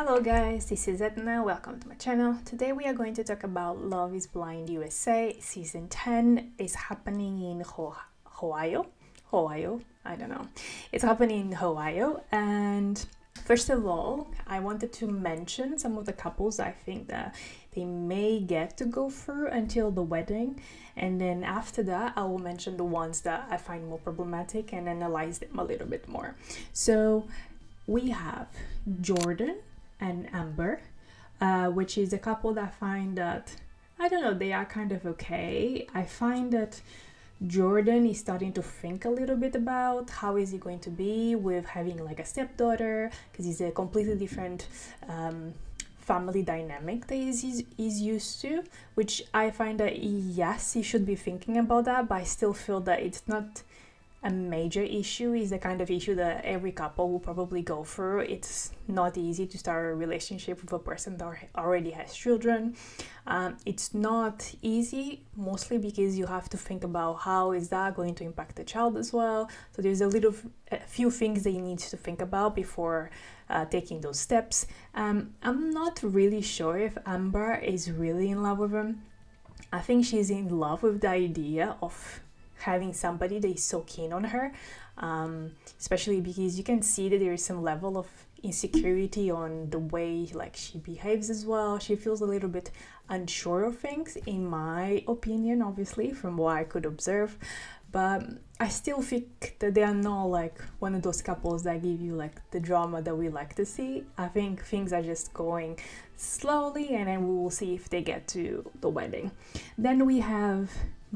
Hello guys, this is Edna, welcome to my channel. Today we are going to talk about Love is Blind USA. Season 10 is happening in Ohio, I don't know. It's happening in Ohio, and first of all, I wanted to mention some of the couples I think that they may get to go through until the wedding, and then after that I will mention the ones that I find more problematic and analyze them a little bit more. So we have Jordan and Amber, which is a couple that I find that, I don't know, they are kind of okay. I find that Jordan is starting to think a little bit about how is he going to be with having like a stepdaughter, because he's a completely different family dynamic that he's used to, which I find that yes, he should be thinking about that, but I still feel that it's not a major issue. Is the kind of issue that every couple will probably go through. It's not easy to start a relationship with a person that already has children. It's not easy, mostly because you have to think about how is that going to impact the child as well. So there's a few things that you need to think about before taking those steps. I'm not really sure if Amber is really in love with him. I think she's in love with the idea of having somebody that is so keen on her, especially because you can see that there is some level of insecurity on the way like she behaves as well. She feels a little bit unsure of things, in my opinion, obviously from what I could observe, but I still think that they are not like one of those couples that give you like the drama that we like to see. I think things are just going slowly, and then we will see if they get to the wedding. Then we have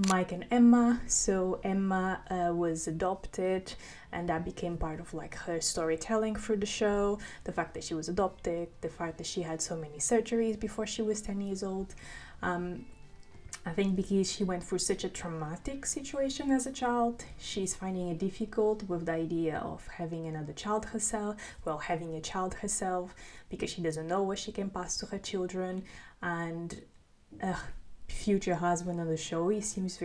Mike and Emma. So Emma was adopted, and that became part of like her storytelling through the show. The fact that she was adopted, the fact that she had so many surgeries before she was 10 years old. I think because she went through such a traumatic situation as a child, she's finding it difficult with the idea of having another child herself, having a child herself, because she doesn't know what she can pass to her children. And future husband on the show, he seems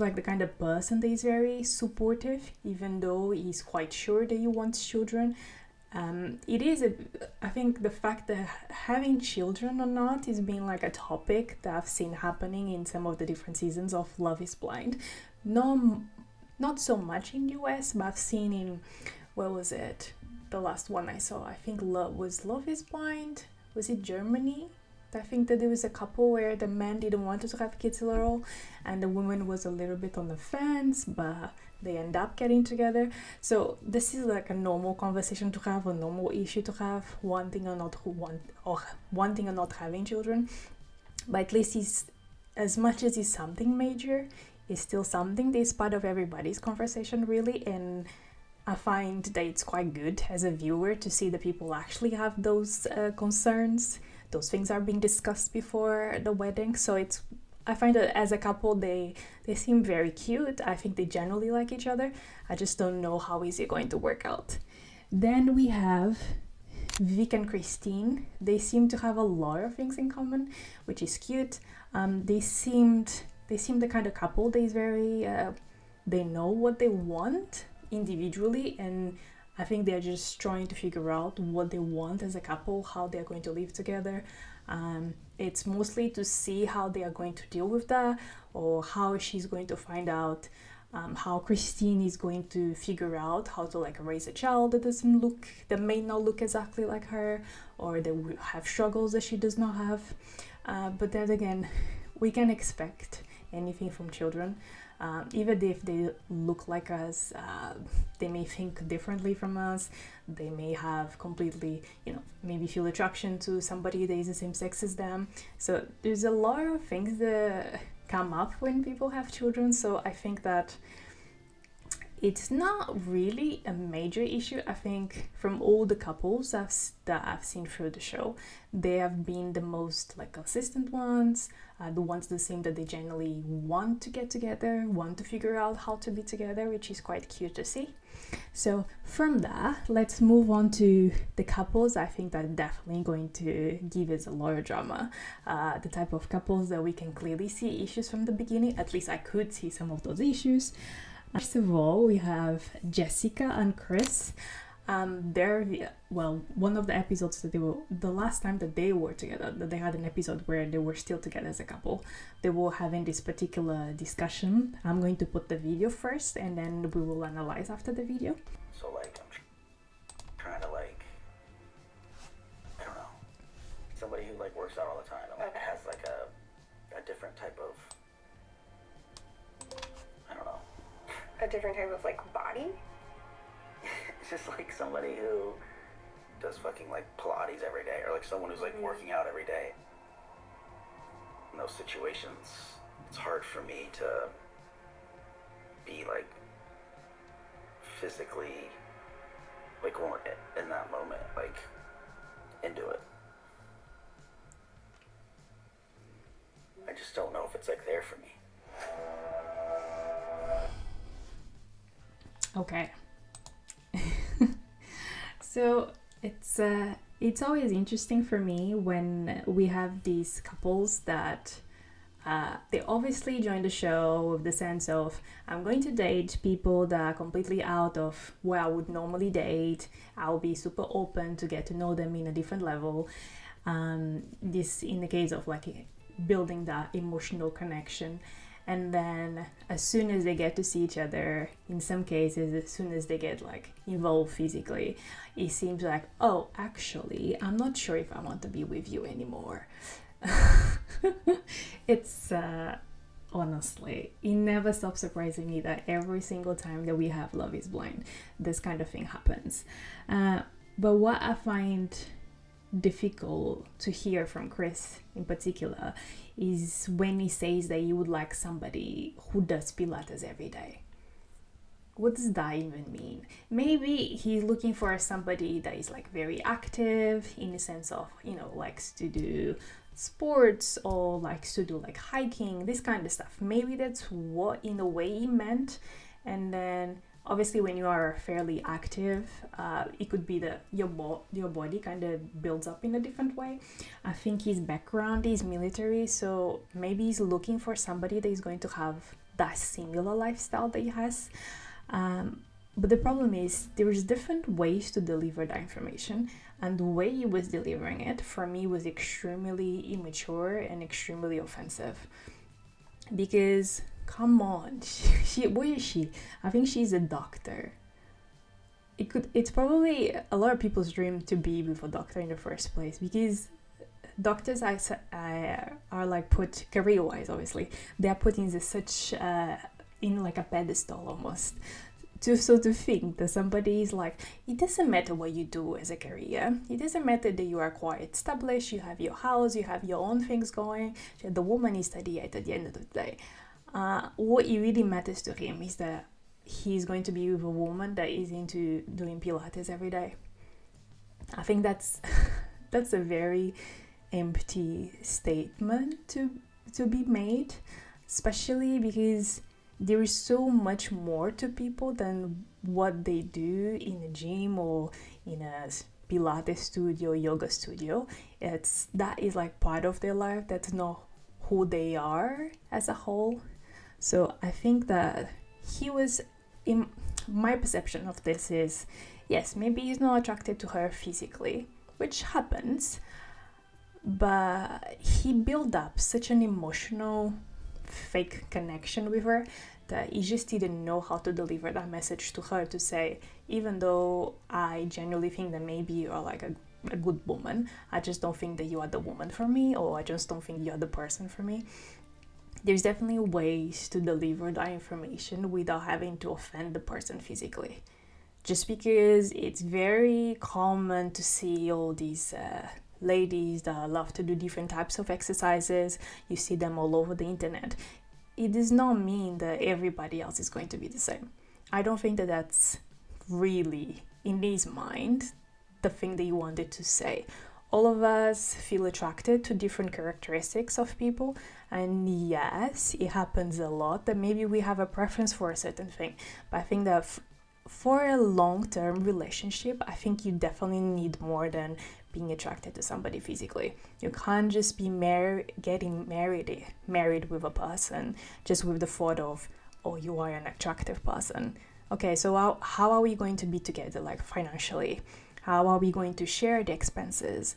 like the kind of person that is very supportive, even though he's quite sure that he wants children. I think the fact that having children or not is being like a topic that I've seen happening in some of the different seasons of Love is Blind. No, not so much in US, but I've seen in, what was it? The last one I saw, I think Love is Blind. Was it Germany? I think that there was a couple where the man didn't want to have kids at all, and the woman was a little bit on the fence, but they end up getting together. So this is like a normal conversation to have, a normal issue to have, wanting or not having children. But at least as much as it's something major, it's still something that is part of everybody's conversation, really. And I find that it's quite good as a viewer to see that people actually have those concerns. Those things are being discussed before the wedding. So I find that as a couple, they seem very cute. I think they generally like each other. I just don't know how is it going to work out. Then we have Vic and Christine. They seem to have a lot of things in common, which is cute. They seem the kind of couple that is very they know what they want individually, and I think they're just trying to figure out what they want as a couple, how they're going to live together. It's mostly to see how they are going to deal with that, or how she's going to find out how Christine is going to figure out how to like raise a child that may not look exactly like her, or that will have struggles that she does not have. But then again, we can expect anything from children. Even if they look like us, they may think differently from us. They may have completely, maybe feel attraction to somebody that is the same sex as them. So there's a lot of things that come up when people have children. So I think that it's not really a major issue. I think from all the couples that I've seen through the show, they have been the most like consistent ones, the ones that seem that they generally want to get together, want to figure out how to be together, which is quite cute to see. So from that, let's move on to the couples I think that are definitely going to give us a lot of drama. The type of couples that we can clearly see issues from the beginning. At least I could see some of those issues. First of all, we have Jessica and Chris. One of the episodes that the last time that they were together, that they had an episode where they were still together as a couple, they were having this particular discussion. I'm going to put the video first and then we will analyze after the video. So like, I'm trying to like, I don't know, somebody who like works out all the time and like has like a different type of, I don't know. A different type of like body? It's just like somebody who does fucking like Pilates every day, or like someone who's like working out every day. In those situations, it's hard for me to be like physically like in that moment, like into it. I just don't know if it's like there for me. Okay. So it's always interesting for me when we have these couples that they obviously join the show with the sense of, I'm going to date people that are completely out of where I would normally date. I'll be super open to get to know them in a different level. This in the case of like building that emotional connection. And then as soon as they get to see each other, in some cases, as soon as they get like involved physically, it seems like, oh, actually, I'm not sure if I want to be with you anymore. It's honestly, it never stops surprising me that every single time that we have Love is Blind, this kind of thing happens. But what I find difficult to hear from Chris in particular is when he says that he would like somebody who does Pilates every day. What does that even mean? Maybe he's looking for somebody that is like very active in the sense of, you know, likes to do sports or likes to do like hiking, this kind of stuff. Maybe that's what in a way he meant. And then obviously when you are fairly active, it could be that your body kind of builds up in a different way. I think his background is military, so maybe he's looking for somebody that is going to have that similar lifestyle that he has. But the problem is there's different ways to deliver that information, and the way he was delivering it for me was extremely immature and extremely offensive. Because come on, what is she? I think she's a doctor. It's probably a lot of people's dream to be with a doctor in the first place, because doctors are like put career-wise, obviously, they are put in such in like a pedestal almost. So to think that somebody is like, it doesn't matter what you do as a career, it doesn't matter that you are quite established, you have your house, you have your own things going, the woman is 38 at the end of the day. What it really matters to him is that he's going to be with a woman that is into doing Pilates every day. I think that's a very empty statement to be made, especially because there is so much more to people than what they do in a gym or in a Pilates studio, yoga studio. That is like part of their life. That's not who they are as a whole. So I think that he was, in my perception of this is, yes, maybe he's not attracted to her physically, which happens, but he built up such an emotional fake connection with her that he just didn't know how to deliver that message to her, to say, even though I genuinely think that maybe you are like a good woman, I just don't think that you are the woman for me, or I just don't think you are the person for me. There's definitely ways to deliver that information without having to offend the person physically. Just because it's very common to see all these ladies that love to do different types of exercises, you see them all over the internet, it does not mean that everybody else is going to be the same. I don't think that that's really, in his mind, the thing that he wanted to say. All of us feel attracted to different characteristics of people, and yes, it happens a lot that maybe we have a preference for a certain thing, but I think that for a long-term relationship, I think you definitely need more than being attracted to somebody physically. You can't just be getting married with a person just with the thought of, oh, you are an attractive person. okay, so how are we going to be together, like financially? How are we going to share the expenses?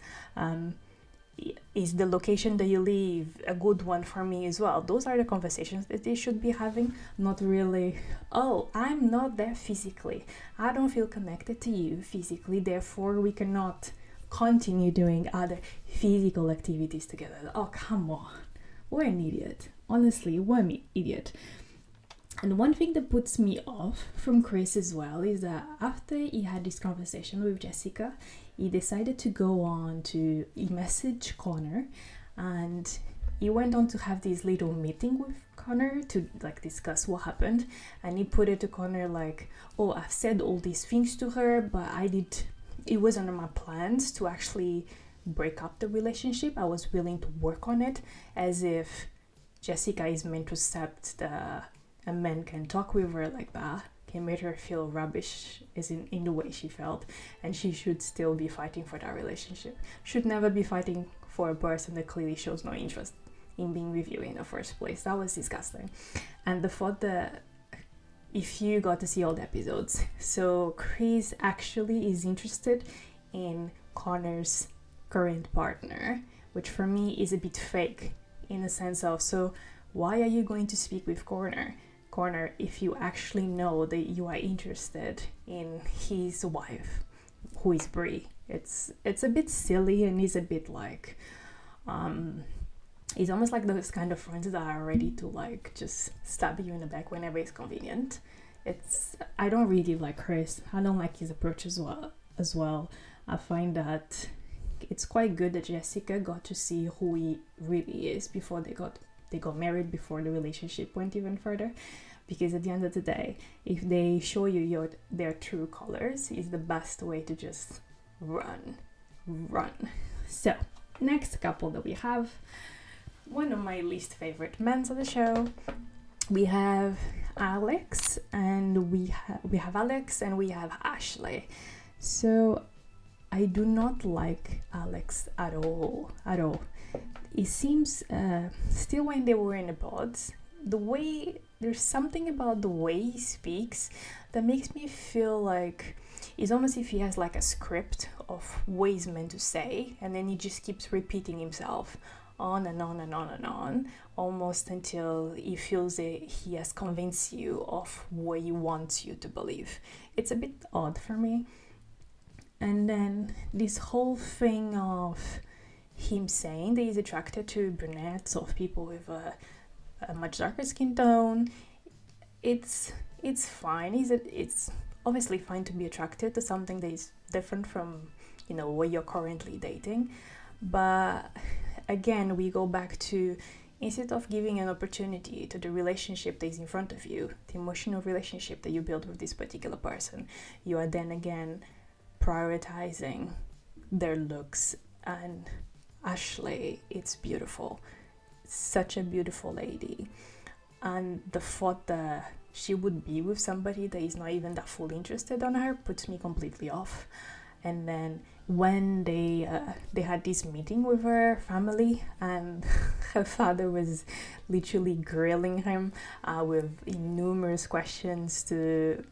Is the location that you live a good one for me as well? Those are the conversations that they should be having, not really, oh, I'm not there physically, I don't feel connected to you physically, therefore we cannot continue doing other physical activities together. Oh, come on, we're an idiot. Honestly, we're an idiot. And one thing that puts me off from Chris as well is that after he had this conversation with Jessica, he decided to go on to message Connor, and he went on to have this little meeting with Connor to like discuss what happened. And he put it to Connor like, oh, I've said all these things to her, but it wasn't on my plans to actually break up the relationship. I was willing to work on it, as if Jessica is meant to accept that a man can talk with her like that, can make her feel rubbish as in the way she felt, and she should still be fighting for that relationship. Should never be fighting for a person that clearly shows no interest in being with you in the first place. That was disgusting. And the thought that, if you got to see all the episodes, so Chris actually is interested in Connor's current partner, which for me is a bit fake in the sense of, so why are you going to speak with Connor, if you actually know that you are interested in his wife, who is Bri? It's a bit silly, and it's a bit like, it's almost like those kind of friends that are ready to like just stab you in the back whenever it's convenient. I don't really like Chris. I don't like his approach as well. I find that it's quite good that Jessica got to see who he really is before they got married, before the relationship went even further. Because at the end of the day, if they show you their true colors, is the best way to just run. So, next couple that we have, one of my least favorite men of the show, we have Alex and we have Ashley. So I do not like Alex at all. It seems still when they were in the pods, there's something about the way he speaks that makes me feel like it's almost if he has like a script of what he's meant to say, and then he just keeps repeating himself on and on and on and on, almost until he feels that he has convinced you of what he wants you to believe. It's a bit odd for me. And then this whole thing of him saying that he's attracted to brunettes, of people with a much darker skin tone, it's fine. It's obviously fine to be attracted to something that is different from, what you're currently dating. But again, we go back to, instead of giving an opportunity to the relationship that is in front of you, the emotional relationship that you build with this particular person, you are then again prioritizing their looks. And Ashley, it's beautiful, such a beautiful lady, and the thought that she would be with somebody that is not even that fully interested on her puts me completely off. And then when they had this meeting with her family, and her father was literally grilling him with numerous questions,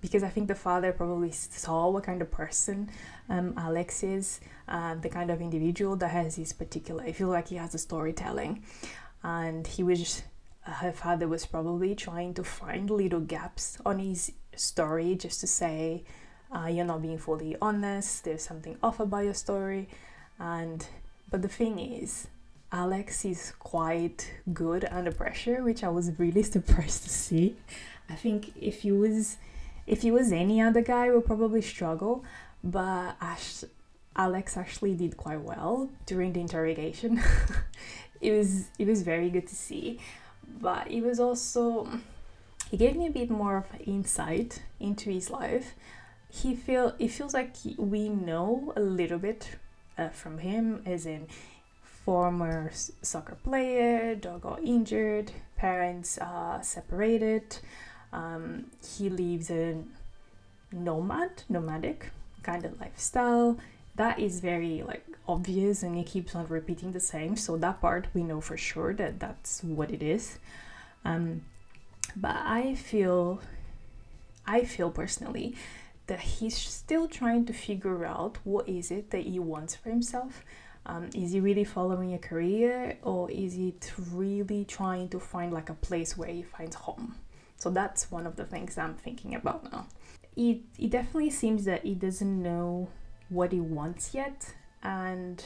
because I think the father probably saw what kind of person Alex is, the kind of individual that has this particular, I feel like he has a storytelling, and her father was probably trying to find little gaps on his story just to say, you're not being fully honest, there's something off about your story. But the thing is, Alex is quite good under pressure, which I was really surprised to see. I think if he was any other guy, would probably struggle, but Alex actually did quite well during the interrogation. It was very good to see, but it gave me a bit more of insight into his life. It feels like we know a little bit from him, as in former soccer player, dog got injured, parents are separated, he lives a nomadic kind of lifestyle. That is very obvious, and he keeps on repeating the same, so that part we know for sure that that's what it is. But I feel I feel personally that he's still trying to figure out what is it that he wants for himself. Is he really following a career, or is he really trying to find like a place where he finds home? So that's one of the things I'm thinking about now. It definitely seems that he doesn't know what he wants yet, and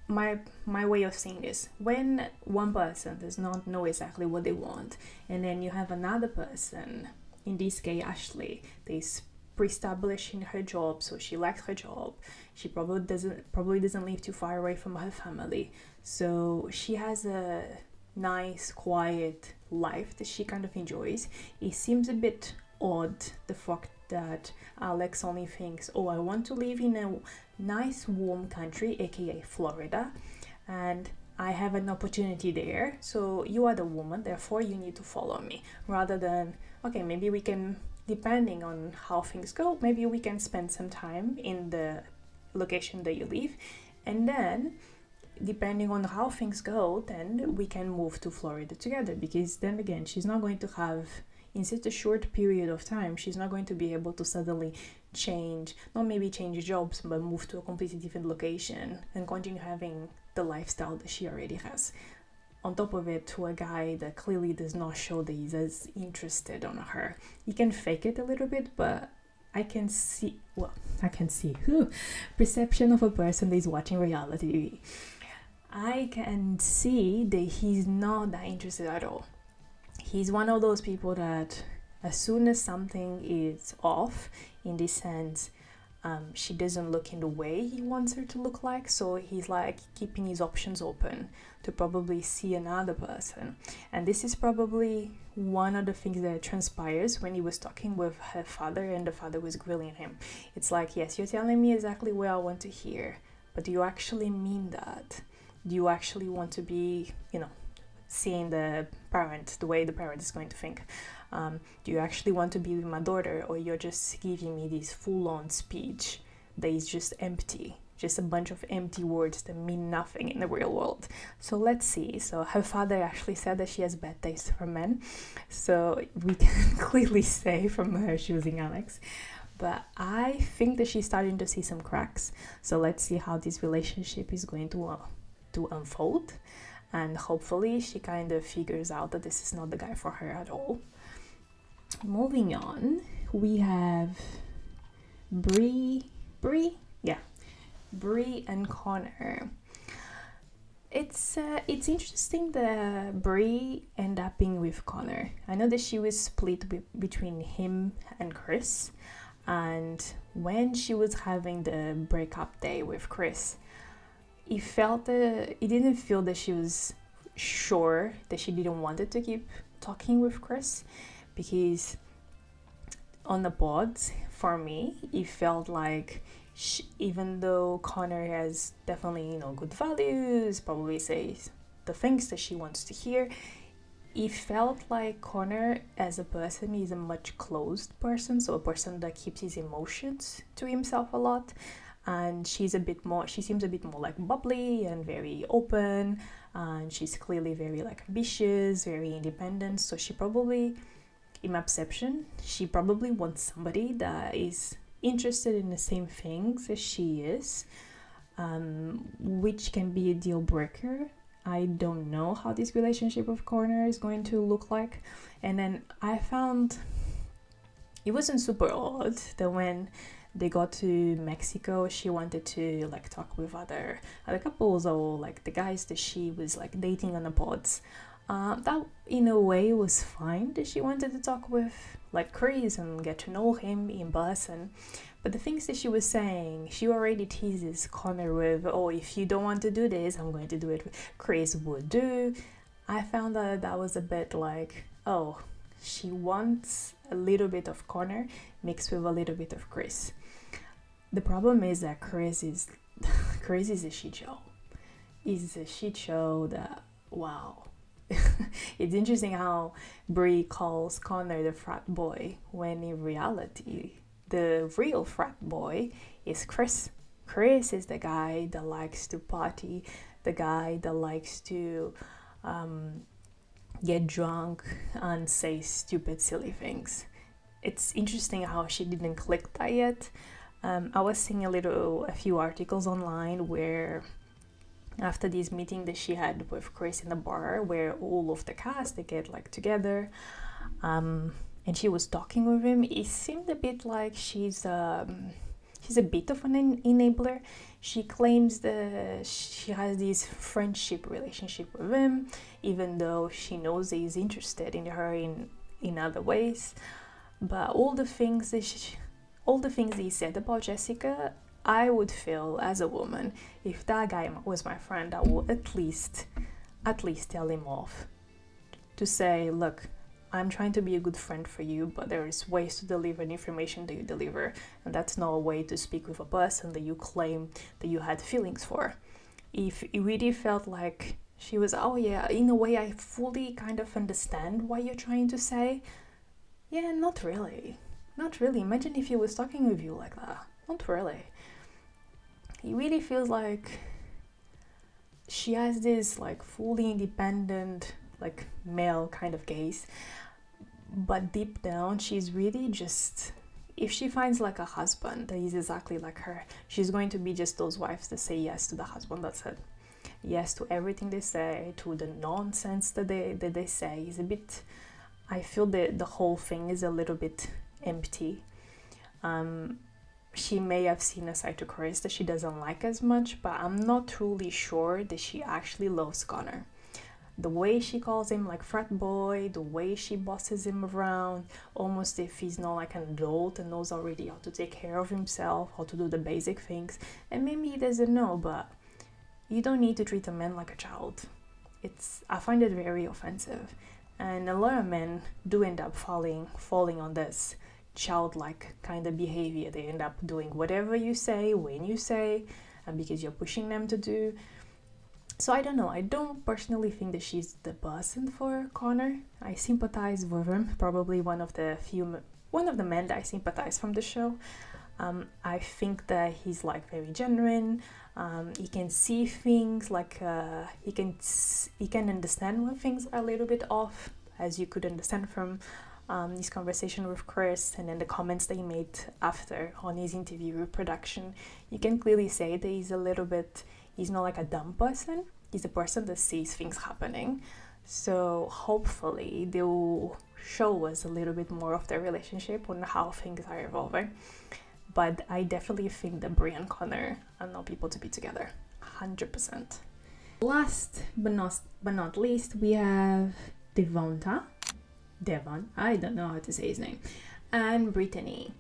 my way of saying this, when one person does not know exactly what they want, and then you have another person, in this case Ashley, they pre-established in her job, so she likes her job, she probably doesn't live too far away from her family, so she has a nice quiet life that she kind of enjoys. It seems a bit odd, the fact that Alex only thinks, oh, I want to live in a nice warm country, aka Florida, and I have an opportunity there, so you are the woman, therefore you need to follow me, rather than, okay, maybe we can, depending on how things go, maybe we can spend some time in the location that you live, and then depending on how things go, then we can move to Florida together, because then again, she's not going to have, in such a short period of time, she's not going to be able to suddenly change, not maybe change jobs, but move to a completely different location and continue having the lifestyle that she already has. On top of it, to a guy that clearly does not show that he's as interested on her. He can fake it a little bit, but I can see perception of a person that is watching reality TV. I can see that he's not that interested at all. He's one of those people that as soon as something is off, in this sense, she doesn't look in the way he wants her to look like, so he's like keeping his options open to probably see another person. And this is probably one of the things that transpires when he was talking with her father and the father was grilling him. It's like, yes, you're telling me exactly what I want to hear, but do you actually mean that? Do you actually want to be, seeing the parent the way the parent is going to think? Do you actually want to be with my daughter, or you're just giving me this full-on speech that is just empty, just a bunch of empty words that mean nothing in the real world? So let's see. So her father actually said that she has bad taste for men, so we can clearly say from her choosing Alex. But I think that she's starting to see some cracks, so let's see how this relationship is going to unfold, and hopefully she kind of figures out that this is not the guy for her at all. Moving on, we have Bri and Connor. It's interesting that Bri ended up being with Connor. I know that she was split between him and Chris, and when she was having the breakup day with Chris, it didn't feel that she was sure that she didn't want to keep talking with Chris, because on the pods, for me, it felt like even though Connor has definitely, good values, probably says the things that she wants to hear, it felt like Connor as a person is a much closed person, so a person that keeps his emotions to himself a lot. And she seems a bit more like bubbly and very open, and she's clearly very like ambitious, very independent. So she probably, in my perception, she probably wants somebody that is interested in the same things as she is, which can be a deal breaker. I don't know how this relationship with Connor is going to look like. And then I found it wasn't super odd that when they got to Mexico, she wanted to like talk with other couples, or like the guys that she was like dating on the pods. That in a way was fine that she wanted to talk with like Chris and get to know him in person. But the things that she was saying, she already teases Connor with, oh, if you don't want to do this, I'm going to do it. Chris would do. I found that was a bit like, oh, she wants a little bit of Connor mixed with a little bit of Chris. The problem is that Chris is a shit show. He's a shit show that, wow. It's interesting how Bri calls Connor the frat boy, when in reality, the real frat boy is Chris. Chris is the guy that likes to party, the guy that likes to get drunk and say stupid, silly things. it's interesting how she didn't click that yet. I was seeing a few articles online where after this meeting that she had with Chris in the bar, where all of the cast, they get like together, and she was talking with him, it seemed a bit like she's a bit of an enabler. She claims that she has this friendship relationship with him, even though she knows he's interested in her in other ways. But all the things that he said about Jessica, I would feel as a woman, if that guy was my friend, I would at least tell him off. To say, look, I'm trying to be a good friend for you, but there is ways to deliver the information that you deliver, and that's not a way to speak with a person that you claim that you had feelings for. If it really felt like she was, oh yeah, in a way I fully kind of understand what you're trying to say. Yeah, not really. Not really. Imagine if he was talking with you like that. Not really. It really feels like she has this like fully independent, like male kind of gaze. But deep down, she's really just, if she finds like a husband that is exactly like her, she's going to be just those wives that say yes to the husband, that's it. Yes to everything they say, to the nonsense that they say. Is a bit, I feel that the whole thing is a little bit empty. She may have seen a side to Chris that she doesn't like as much, but I'm not truly sure that she actually loves Connor. The way she calls him like frat boy, the way she bosses him around, almost if he's not like an adult and knows already how to take care of himself, how to do the basic things. And maybe he doesn't know, but you don't need to treat a man like a child. I find it very offensive. And a lot of men do end up falling on this childlike kind of behavior. They end up doing whatever you say, when you say, and because you're pushing them to do. So I don't know, I don't personally think that she's the person for Connor. I sympathize with him, probably one of the men that I sympathize from the show. I think that he's like very genuine. He can see things like he can understand when things are a little bit off, as you could understand from his conversation with Chris and then the comments that he made after on his interview with production. You can clearly say that he's not like a dumb person. He's a person that sees things happening. So hopefully they will show us a little bit more of their relationship and how things are evolving. But I definitely think that Bri and Connor are not people to be together. 100%. Last but not least, we have Devon, I don't know how to say his name, and Brittany.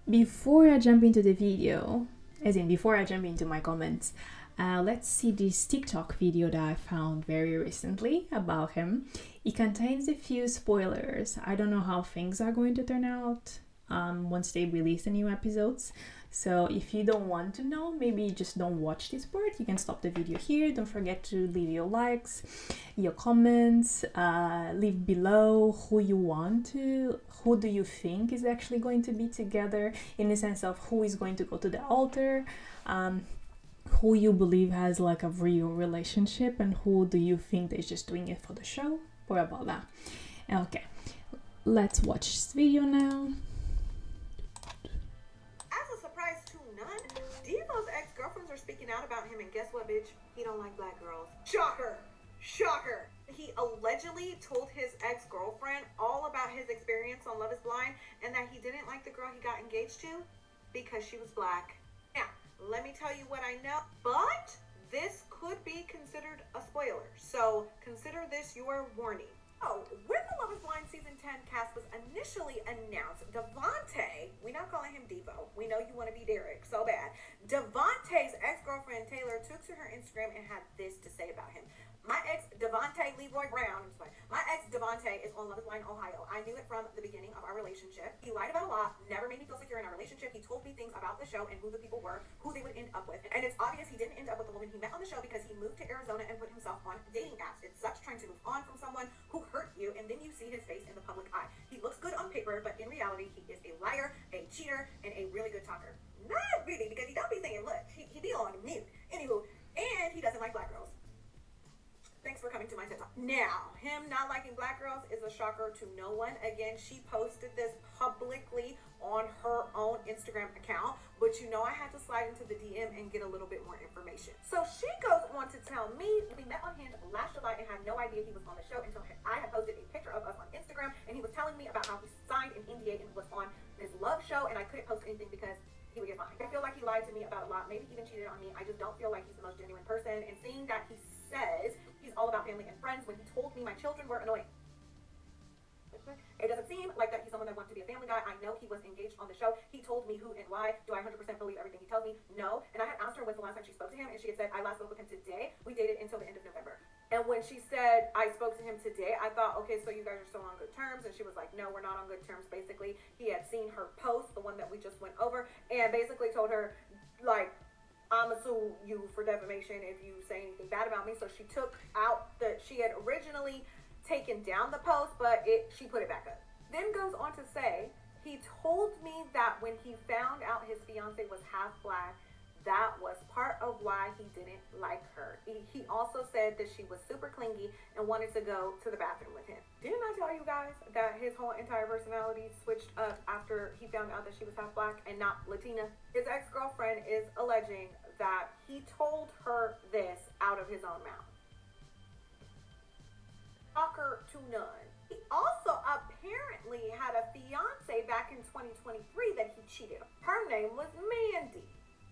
Before I jump into the video, before I jump into my comments, let's see this TikTok video that I found very recently about him. It contains a few spoilers. I don't know how things are going to turn out once they release the new episodes. So if you don't want to know, maybe just don't watch this part. You can stop the video here. Don't forget to leave your likes, your comments, leave below who do you think is actually going to be together, in the sense of who is going to go to the altar, who you believe has like a real relationship, and who do you think is just doing it for the show. What about that? Okay, let's watch this video now. Devo's ex-girlfriends are speaking out about him, and guess what, bitch? He don't like black girls. Shocker! Shocker! He allegedly told his ex-girlfriend all about his experience on Love is Blind, and that he didn't like the girl he got engaged to because she was black. Now, let me tell you what I know, but this could be considered a spoiler, so consider this your warning. Oh, when the Love is Blind Season 10 cast was initially announced, Devonte, we're not calling him Devo, we know you want to be Derek so bad. Devonte's ex-girlfriend Taylor took to her Instagram and had this to say about him. My ex, Devonte Leroy Brown, my ex, Devonte, is on Love is Blind Ohio. I knew it from the beginning of our relationship. He lied about a lot, never made me feel secure in our relationship. He told me things about the show and who the people were, who they would end up with. And it's obvious he didn't end up with the woman he met on the show because he moved to Arizona and put himself on dating apps. It sucks trying to move on from someone who hurt you and then you see his face in the public eye. He looks good on paper, but in reality, he is a liar, a cheater, and a really good talker. Not really, because he don't be saying much. He be on mute. Anywho, and he doesn't like black girls. Thanks for coming to my TED Talk. Now, him not liking black girls is a shocker to no one. Again, she posted this publicly on her own Instagram account, but you know I had to slide into the DM and get a little bit more information. So she goes on to tell me, we met on Hinge last July and had no idea he was on the show until I had posted a picture of us on Instagram, and he was telling me about how he signed an NDA and was on this love show, and I couldn't post anything because he would get fined. I feel like he lied to me about a lot, maybe even cheated on me. I just don't feel like he's the most genuine person, and seeing that he says he's all about family and friends when he told me my children were annoying. It doesn't seem like that he's someone that wants to be a family guy. I know he was engaged on the show. He told me who and why. Do I 100% believe everything he tells me? No. And I had asked her when's the last time she spoke to him, and she had said, I last spoke with him today. We dated until the end of November. And when she said, I spoke to him today, I thought, okay, so you guys are still on good terms. And she was like, no, we're not on good terms. Basically, he had seen her post, the one that we just went over, and basically told her, like, I'm gonna sue you for defamation if you say anything bad about me. So she took out she had originally taken down the post, but she put it back up. Then goes on to say, he told me that when he found out his fiance was half black, that was part of why he didn't like her. He also said that she was super clingy and wanted to go to the bathroom with him. Didn't I tell you guys that his whole entire personality switched up after he found out that she was half black and not Latina? His ex-girlfriend is alleging that he told her this out of his own mouth. Shocker to none. He also apparently had a fiance back in 2023 that he cheated on. Her name was Mandy.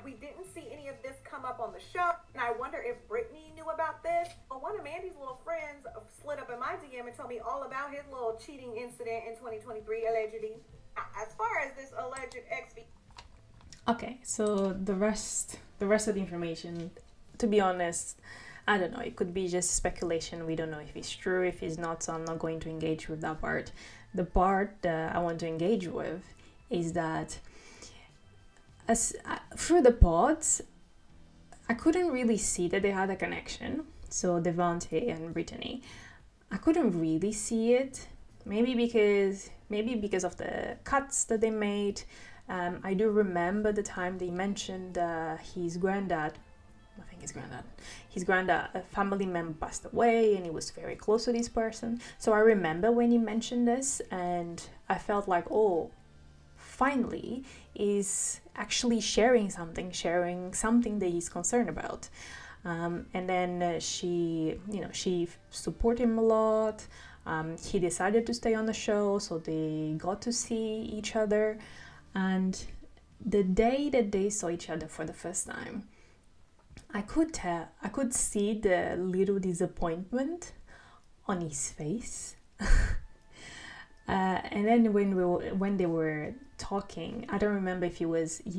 We didn't see any of this come up on the show, and I wonder if Brittany knew about this. But one of Mandy's little friends slid up in my DM and told me all about his little cheating incident in 2023, allegedly. As far as this alleged ex. Okay, so the rest of the information, to be honest, I don't know. It could be just speculation. We don't know if it's true, if it's not, so I'm not going to engage with that part. The part that I want to engage with is that through the pods, I couldn't really see that they had a connection. So Devonte and Brittany, I couldn't really see it. Maybe because of the cuts that they made. I do remember the time they mentioned his granddad, a family member passed away and he was very close to this person. So I remember when he mentioned this and I felt like, oh, finally is actually sharing something that he's concerned about. And then she supported him a lot. He decided to stay on the show, so they got to see each other. And the day that they saw each other for the first time, I could see the little disappointment on his face. And then when they were talking, I don't remember if he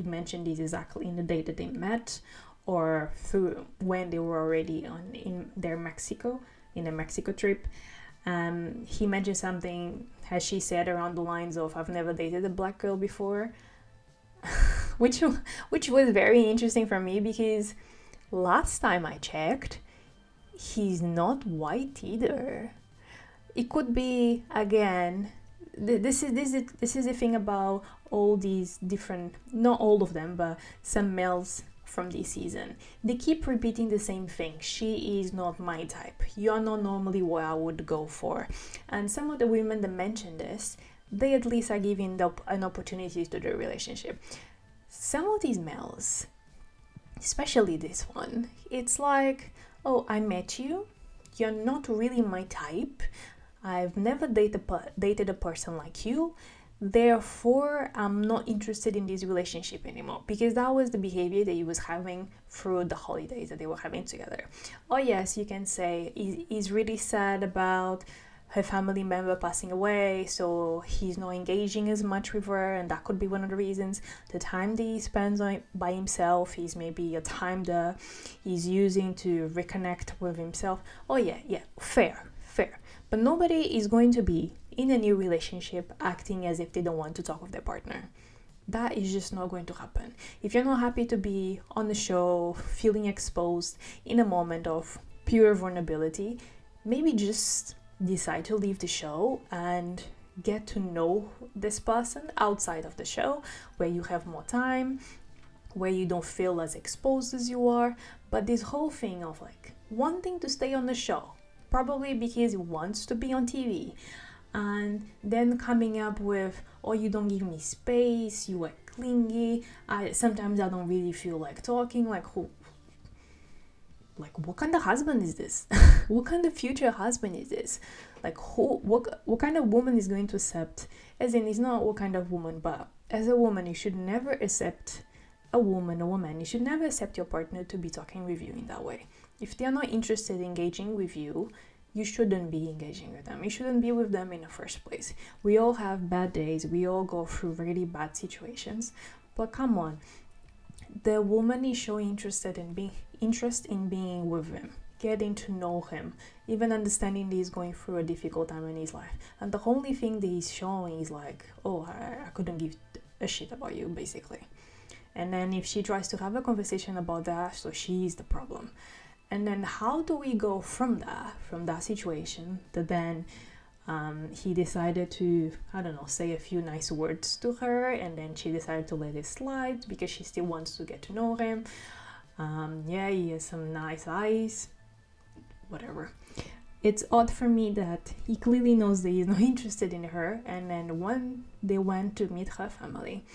mentioned this exactly in the day that they met or through when they were already in their Mexico trip. He mentioned something, as she said, around the lines of, I've never dated a black girl before, which was very interesting for me because last time I checked, he's not white either. It could be, again, this is the thing about all these different, not all of them, but some males from this season. They keep repeating the same thing. She is not my type. You're not normally what I would go for. And some of the women that mention this, they at least are giving an opportunity to the relationship. Some of these males, especially this one, it's like, oh, I met you. You're not really my type. I've never dated a person like you. Therefore, I'm not interested in this relationship anymore, because that was the behavior that he was having through the holidays that they were having together. Oh yes, you can say he's really sad about her family member passing away, so he's not engaging as much with her, and that could be one of the reasons. The time that he spends by himself is maybe a time that he's using to reconnect with himself. Oh yeah, fair. But nobody is going to be in a new relationship acting as if they don't want to talk with their partner. That is just not going to happen. If you're not happy to be on the show, feeling exposed in a moment of pure vulnerability, maybe just decide to leave the show and get to know this person outside of the show, where you have more time, where you don't feel as exposed as you are. But this whole thing of like wanting to stay on the show, probably because he wants to be on TV, and then coming up with, oh, you don't give me space, you are clingy, sometimes I don't really feel like talking. Like, who, like, what kind of husband is this? What kind of future husband is this? Like, what kind of woman is going to accept, as in, it's not what kind of woman, but as a woman, you should never accept a woman, you should never accept your partner to be talking with you in that way. If they are not interested in engaging with you, you shouldn't be engaging with them. You shouldn't be with them in the first place. We all have bad days. We all go through really bad situations. But come on, the woman is showing interest in being with him, getting to know him, even understanding that he's going through a difficult time in his life. And the only thing that he's showing is like, oh, I couldn't give a shit about you, basically. And then if she tries to have a conversation about that, so she's the problem. And then how do we go from that situation to then he decided to, I don't know, say a few nice words to her, and then she decided to let it slide because she still wants to get to know him. Yeah, he has some nice eyes, whatever. It's odd for me that he clearly knows that he's not interested in her, and then when they went to meet her family,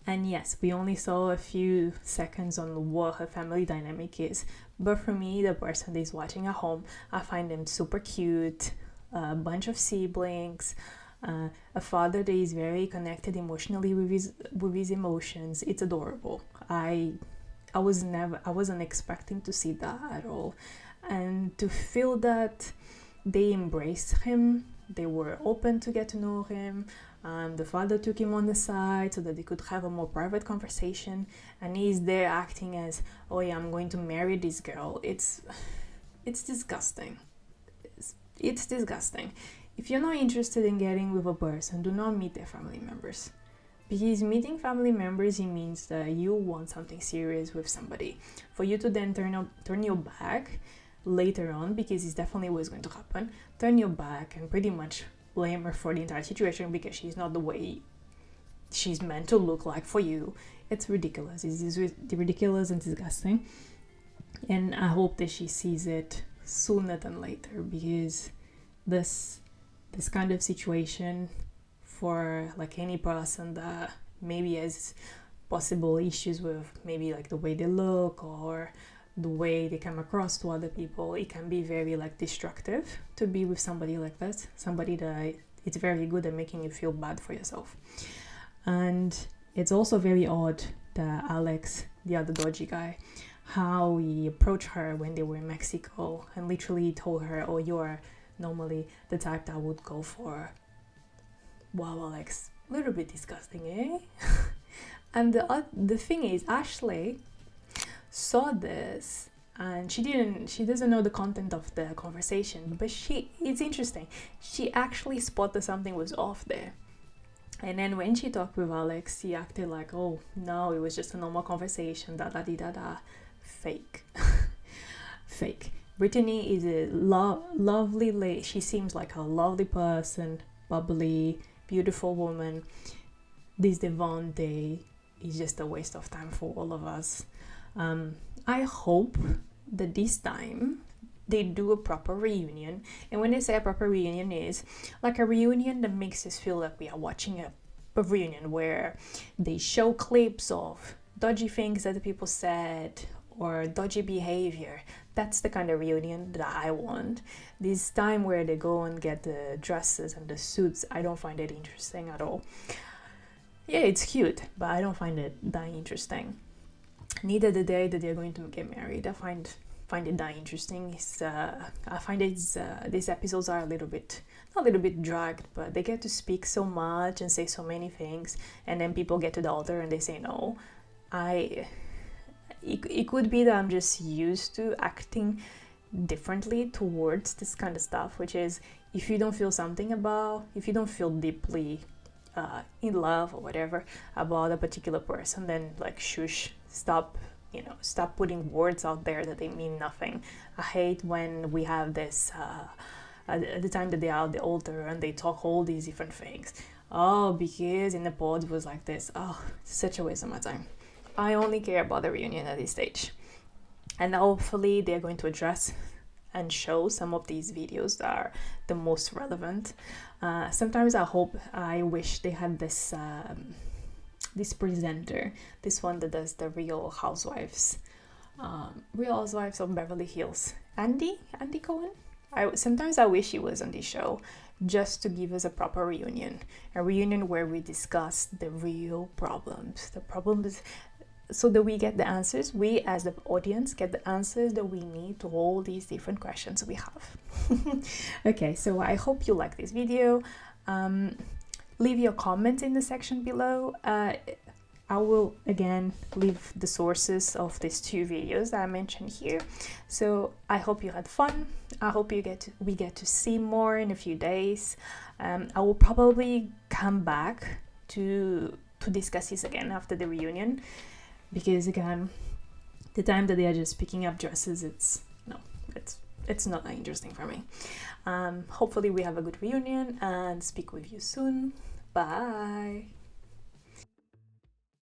and yes, we only saw a few seconds on what her family dynamic is, but for me, the person that is watching at home, I find them super cute, a bunch of siblings, a father that is very connected emotionally with his emotions. It's adorable. I wasn't expecting to see that at all, and to feel that they embraced him, they were open to get to know him. The father took him on the side so that they could have a more private conversation, and he's there acting as, oh yeah, I'm going to marry this girl. It's disgusting. It's disgusting. If you're not interested in getting with a person, do not meet their family members. Because meeting family members, it means that you want something serious with somebody. For you to then turn your back later on, because it's definitely what's going to happen, turn your back and pretty much blame her for the entire situation because she's not the way she's meant to look like for you. It's ridiculous. It's ridiculous and disgusting. And I hope that she sees it sooner than later, because this kind of situation, for like any person that maybe has possible issues with maybe like the way they look or the way they come across to other people, it can be very like destructive to be with somebody like that, somebody that it's very good at making you feel bad for yourself. And it's also very odd that Alex, the other dodgy guy, how he approached her when they were in Mexico and literally told her, oh, you are normally the type that I would go for. Wow, Alex, a little bit disgusting, eh? And the thing is, Ashley saw this, and she doesn't know the content of the conversation, but it's interesting, she actually spotted something was off there. And then when she talked with Alex, he acted like, oh no, it was just a normal conversation, da. Fake. Fake. Brittany is a lovely lady. She seems like a lovely person, bubbly, beautiful woman. This Devonte is just a waste of time for all of us. I hope that this time they do a proper reunion. And when I say a proper reunion, is like a reunion that makes us feel like we are watching a reunion where they show clips of dodgy things that the people said or dodgy behavior. That's the kind of reunion that I want. This time where they go and get the dresses and the suits, I don't find it interesting at all. Yeah, it's cute, but I don't find it that interesting. Neither the day that they're going to get married. I find it that interesting. I find these episodes are a little bit, not a little bit dragged, but they get to speak so much and say so many things, and then people get to the altar and they say no. It could be that I'm just used to acting differently towards this kind of stuff, which is if you don't feel deeply in love or whatever about a particular person, then like shush, stop putting words out there that they mean nothing. I hate when we have this at the time that they are at the altar and they talk all these different things. Oh, because in the pod was like this. Oh, it's such a waste of my time. I only care about the reunion at this stage, and hopefully they're going to address and show some of these videos that are the most relevant. Sometimes I wish they had this this presenter, this one that does the Real Housewives of Beverly Hills, Andy Cohen. Sometimes I wish he was on this show just to give us a proper reunion, where we discuss the real problems, so that we get the answers, we as the audience get the answers that we need to all these different questions we have. Okay, so I hope you like this video. Leave your comments in the section below. I will again leave the sources of these 2 videos that I mentioned here. So I hope you had fun. I hope we get to see more in a few days. I will probably come back to discuss this again after the reunion, because again, the time that they are just picking up dresses, it's not that interesting for me. Hopefully we have a good reunion, and speak with you soon. Bye.